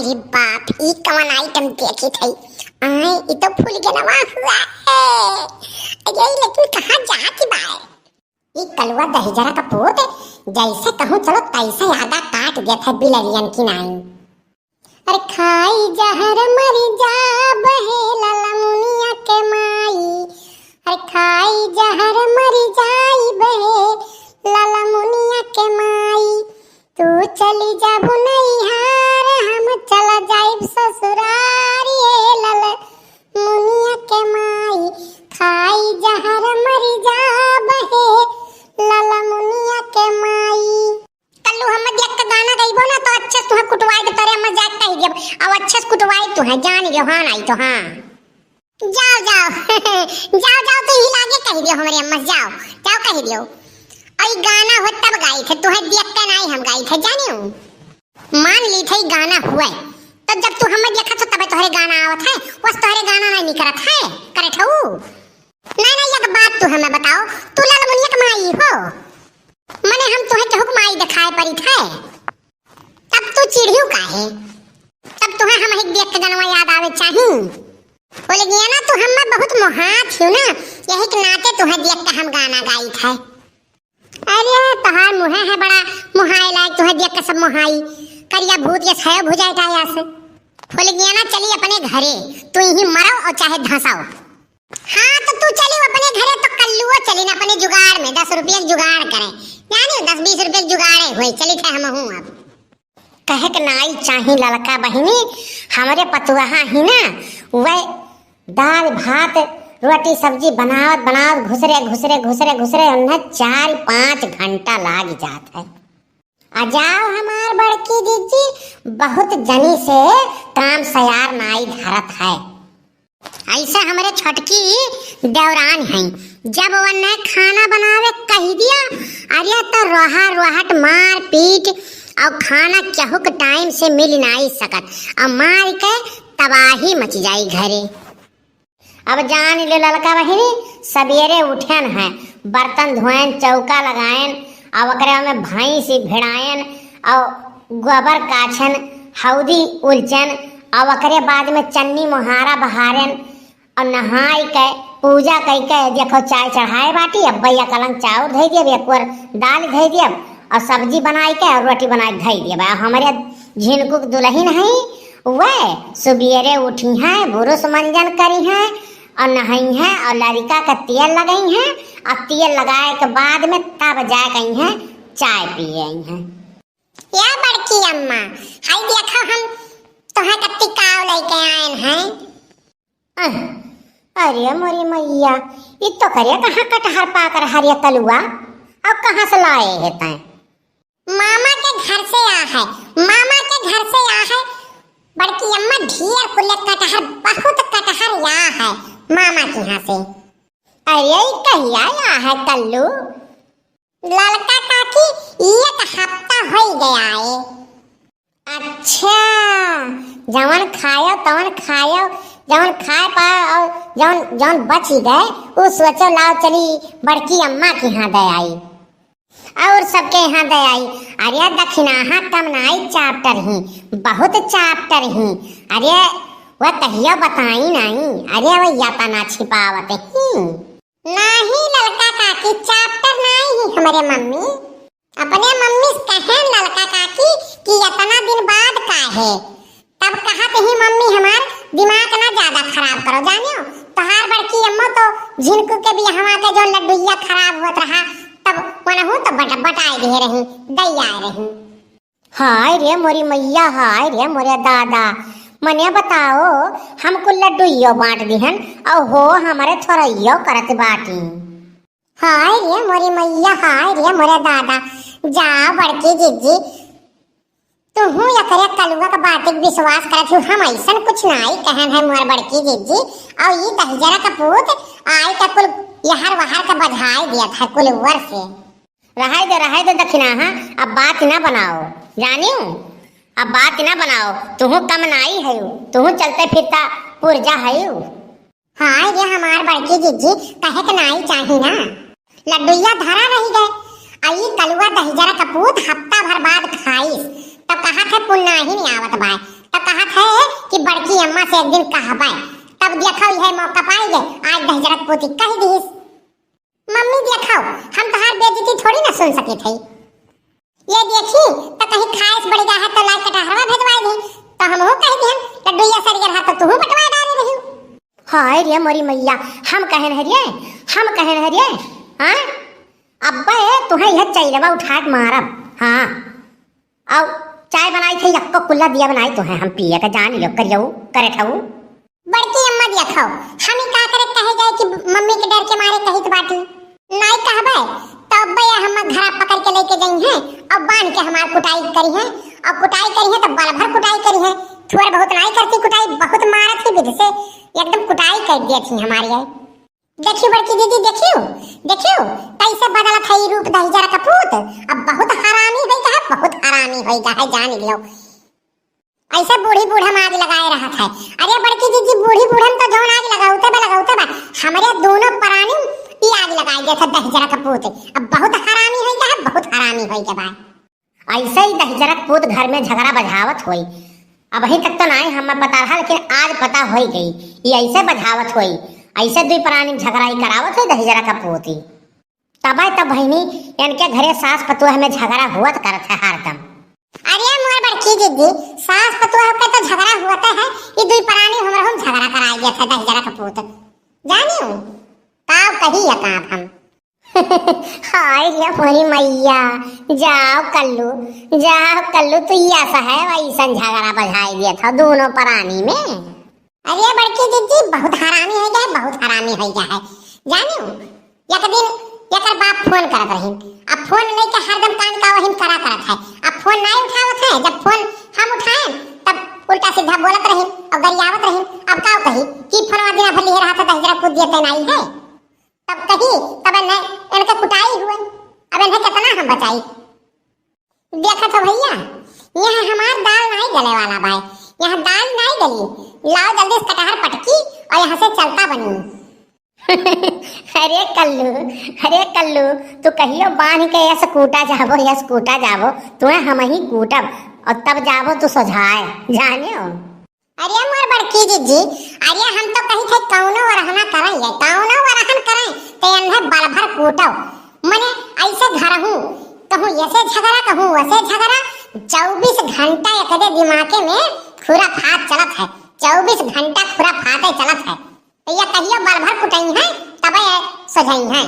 रे बाप, ई कवन आइटम देखी थई। आए ई तो फूल के नवा हुआ है। अरे लेकिन कहाँ जाती बाय? ई कलवा दहिजरा का पोत जैसे कहूँ चलो तैसे आधा काट देता बिलरियन की नाई। अरे खाई जहर मरी जा बहे लाला मुनिया के माई। अरे खाई जहर मरी जाई बहे लाला मुनिया के माई। तू चली जा बुनैहार हम चला जाइब ससुरार ये लाला मुनिया के माई। खाई जहर मरी जा बहे लाला मुनिया के माई। कल्लू हम देख के गाना गाइबो ना तो अच्छे से तुहे कुटवाई दे तोरे मजाक कहि देब। अब अच्छे से कुटवाई तू है जान गे हां आई तो हां। जाओ जाओ जाओ जाओ तो ही लागे कहि दियो हमरे अम्मा जाओ जाओ कहि दियो। आई गाना हो तब गाई थे तुहे देख के नहीं हम गाई थे जानियो। मान ली थे गाना हुए तो जब तू हमें देखा तो तबे तोहरे गाना आवत है बस तोहरे गाना नहीं करत है करे ठऊ। नहीं एक बात तू हमें बताओ तू लाल मुनिया के माई हो मने हम तुहे के हुक्म आई दिखाए पड़ी थे तब तू चिढ़ियो काहे? तब तुहे हम ही देख के गाना याद आवे चाही। बोले गया ना तू हमें बहुत मोहात हो ना यही के नाते तुहे देख के हम गाना गाई थे। अरे तहार मुहे है बड़ा मुहाई लायक तुहे देख के सब मुहाई करिया भूत ये छाया भुजाए टाया से। बोले गया ना चली अपने घरे तू ही मरो और चाहे धंसाओ। हाँ तो तू चली अपने घरे तो कल्लुओ चली ना अपने जुगाड़ में 10 रुपये जुगाड़ करे यानी 10-20 रुपये जुगाड़े हुए चली थे हम हूँ। अब कहे के नाई चाही लड़का बहिनी हमारे पतुआ ही ना वह दाल भात रोटी सब्जी बनावत बनावत घुसरे उन्हें 4-5 घंटा लाग जात है। आ जाओ हमार बड़की दीदी बहुत जनी से काम सयार नाई धरत है। ऐसा हमारे छोटकी देवरान है जब वन्ने खाना बनावे कही दिया अरे तो रोहट मार पीट और खाना केहू के टाइम से मिल नहीं सकत और मार के तबाही मच जाई घरे। अब जान ले लड़का बहिनी सवेरे उठन है बर्तन धोएन चौका लगाएन और ओकरे में भैंस भिड़ाएन और गोबर काछन हौदी उलचन और ओकरे बाद में चन्नी मोहारा बहारन और नहाई के पूजा कई के देखो चाय चढ़ाए बाटी अब भैया कलंग चाउर धई दियब एक बार दाल धई दियब और सब्जी बनाई के और रोटी बनाई धई दियब। हमारे झिनकुक दुल्हन है वह सवेरे उठी है बुरुस मंजन करी है और नहाई है और लड़का का तेल लगाई है और तेल लगाए के बाद में तब जा गई है चाय पिए है। या बड़की अम्मा हाय देखो हम तोहे कत्ती काव लेके आएन हैं। अरे मोरी मैया ये तो करे कहाँ कटहर पाकर हरिया तलुआ अब कहाँ से लाए है तैं? मामा के घर से आ है मामा के घर से आ है बड़की अम्मा ढेर कुल्ले कटहर बहुत कटहर या है मामा के यहाँ से। अरे कहिया या है कल्लू? लड़का काकी 1 हफ्ता हो गया है। अच्छा जवन खायो तवन खायो जवन खाए पाओ और जवन बच गए वो सोचो लाओ चली बड़की अम्मा के यहाँ दे आई और सबके यहाँ दे आई। अरे दक्षिणाहा कम नाई चाप्टर ही बहुत चाप्टर ही। अरे वह कहिया बताई नहीं अरे वह याता ना छिपावत ही नहीं लड़का काकी चाप्टर नहीं ही हमारे मम्मी अपने मम्मी कहे लड़का काकी कि इतना दिन बाद का है तब कहत ही मम्मी हमार दिमाग ना ज्यादा खराब करो जानियो। तहार बड़की अम्मा तो झिनकू के भी हवा के जो लड्डूया खराब होत रहा तब मनहु तो बटाई दे रही दैया रही। हाय रे मोरी मैया हाय रे मोरे दादा मने बताओ हमको लड्डूयो बांट दिहन और हो हमारे थोड़ाइयो करत बाटी। हाय रे मोरी मैया हाय रे मोरे दादा जा बड़की जीजी तू हूँ या करे कलुआ का बात विश्वास करत हूँ हम ऐसा कुछ नहीं कहन है मोर बड़की जीजी और ये दहिजरा का पूत आई का कुल यहर वहर का बधाई दिया था कुल वर से। रहाई दे दक्षिणा हाँ अब बात ना बनाओ जानियो अब बात ना बनाओ तुहू कम नाई है तुहू चलते फिरता पुरजा है। हाँ ये हमार बड़की जीजी कहे के नाई चाही ना लड्डूया धरा रही गए आई कलुआ दहिजरा का पूत हफ्ता भर बाद खाइस तब कहा थे पुन्ना ही नहीं आवत भाई तब कहा एक दिन कहबे तब देखो यह मौका पाएगे आज दहजरक पोती कह दीस। मम्मी देखो हम तहार बेइज्जती थोड़ी ना सुन सके थे। ये देखी तो कहीं खाएस बढ़ गया है तो लाइक कटहरवा भेजवाई दी तो हम हो कह दी लड्डू या सर गया तो तू बटवा डाल रही। हाय रे मोरी मैया हम कहन हरिये हां अब्बा है तुम्हें यह चैलवा उठा के मारब। हां आओ चाय बनाई थी यक्को कुल्ला दिया बनाई तो है हम पिए का जान लो करियो करे थाऊ। बड़की अम्मा देखो हम का करे कहे जाए कि मम्मी के डर के मारे कही तो बाटी नहीं कहबे तो अब्बा या हम घर पकड़ के लेके गई हैं अब बांध के हमार कुटाई करी है अब कुटाई करी है तो बाल भर कुटाई करी है थोड़ा बहुत नहीं करती कुटाई बहुत मारत थी विध से एकदम कुटाई कर दी थी हमारी है। देखियो बड़की दीदी देखियो कैसे बदला था ये रूप दहजरा का पूत अब बहुत हरामी होई है जान लियो। ऐसा बूढ़ी बूढ़ा आग लगाए रहा था। अरे बड़की दीदी बूढ़ी बूढ़न तो जौन आग लगाउते बा हमारे दोनों प्राणी ये आग लगाई गया था दहजरा का पूत अब बहुत हरामी होई के बा। ऐसे ही दहजरा का पूत घर में झगड़ा बजावत होई अब अभी तक तो नहीं हमें पता रहा लेकिन आज पता हो गई ये ऐसे बजावत होई ऐसे दुई प्राणी झगड़ाई करावत है दहजरा का पोती तब बहनी इनके घरे सास पतुआ में झगड़ा हुआ करत है हरदम। अरे मोर बड़की दीदी सास पतुआ का तो झगड़ा हुआ है ये दुई प्राणी हमरा झगड़ा कराई गया था दहजरा का पोत जानियो काव कही या काव हम हाय रे मोरी मैया जाओ कल्लू तू ऐसा है वैसा झगड़ा बजाई दिया था दोनों प्राणी में। अरे बड़की दीदी बहुत हरामी हो गया है जानियो एक दिन एकर बाप फोन करत रही अब फोन लेके हरदम कान का वही करत है अब फोन नहीं उठावत है जब फोन हम उठाए तब उल्टा सीधा बोलत रही और गरियावत रही अब का कही कि फोनवा दिन भर ले रहा था दहजरा कूद दिया नहीं है तब कही तब ने इनके कुटाई हुए अब इन्हें कितना हम बचाई। देखा तो भैया यहाँ हमार दाल नहीं गले वाला भाई यहाँ दाल नहीं गली लाओ जल्दी इस कटहर पटकी और यहाँ से चलता बनी। अरे कल्लू तू कहियो बांध के यस कूटा जाबो तुम्हें हम ही कूटब और तब जाबो तू सोझाए जानियो। अरे मोर बड़की दीदी अरे हम तो कही थे कौनो वरहन करें ते अन्हे बाल भर कूटो मने ऐसे घर हूँ कहूँ ऐसे झगड़ा कहूँ वैसे झगड़ा 24 घंटा एक दिमाग में खुरा फात चलत है 24 घंटा खुरा फाते चलत है तो ये कहियो बाल भर कुटाई है तब सजाई है।